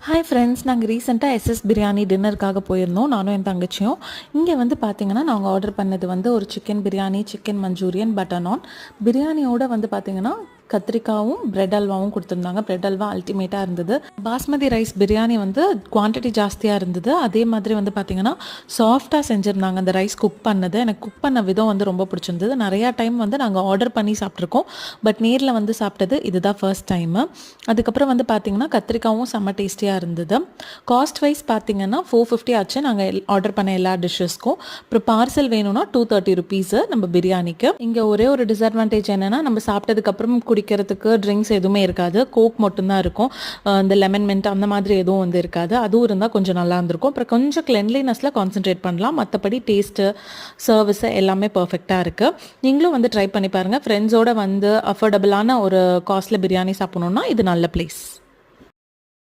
Hi friends, நாங்கள் ரீசெண்டாக SS biryani டின்னருக்காக போயிருந்தோம், நானும் என் தங்கச்சியும். இங்கே வந்து பார்த்தீங்கன்னா நாங்கள் ஆர்டர் பண்ணது வந்து ஒரு chicken biryani, chicken Manchurian, butter நான். பிரியாணியோட வந்து பார்த்தீங்கன்னா கத்திரிக்காவும் பிரெட் அல்வாவும் கொடுத்துருந்தாங்க. பிரெட் அல்வா அல்டிமேட்டாக இருந்தது. பாஸ்மதி ரைஸ் பிரியாணி வந்து குவான்டிட்டி ஜாஸ்தியாக இருந்தது. அதே மாதிரி வந்து பார்த்திங்கன்னா சாஃப்டாக செஞ்சுருந்தாங்க அந்த ரைஸ் குக் பண்ணது. எனக்கு குக் பண்ண விதம் வந்து ரொம்ப பிடிச்சிருந்தது. நிறையா டைம் வந்து நாங்கள் ஆர்டர் பண்ணி சாப்பிட்ருக்கோம், பட் நேரில் வந்து சாப்பிட்டது இதுதான் ஃபர்ஸ்ட் டைமு. அதுக்கப்புறம் வந்து பார்த்திங்கன்னா கத்திரிக்காவும் செம்ம டேஸ்டியாக இருந்தது. காஸ்ட் வைஸ் பார்த்திங்கன்னா 450 ஆச்சு நாங்கள் ஆர்டர் பண்ண எல்லா டிஷ்ஷஸ்க்கும். அப்புறம் பார்சல் வேணும்னா 230 ருபீஸு நம்ம பிரியாணிக்கு. இங்கே ஒரே ஒரு டிஸ்அட்வான்டேஜ் என்னென்னா, நம்ம சாப்பிட்டதுக்கப்புறம் குடிக்கிறதுக்கு ட்ரிங்க்ஸ் எதுவுமே இருக்காது, கோக் மட்டும்தான் இருக்கும். இந்த லெமன் மின்ட் அந்த மாதிரி எதுவும் வந்து இருக்காது. அதுவும் இருந்தால் கொஞ்சம் நல்லா இருந்திருக்கும். அப்புறம் கொஞ்சம் கிளென்லினஸில் கான்சென்ட்ரேட் பண்ணலாம். மற்றபடி டேஸ்ட்டு, சர்வீஸு எல்லாமே பர்ஃபெக்டாக இருக்குது. நீங்களும் வந்து ட்ரை பண்ணி பாருங்கள். ஃப்ரெண்ட்ஸோடு வந்து அஃபோர்டபுளான ஒரு காஸ்ட்லி பிரியாணி சாப்பிட்ணுன்னா இது நல்ல பிளேஸ்.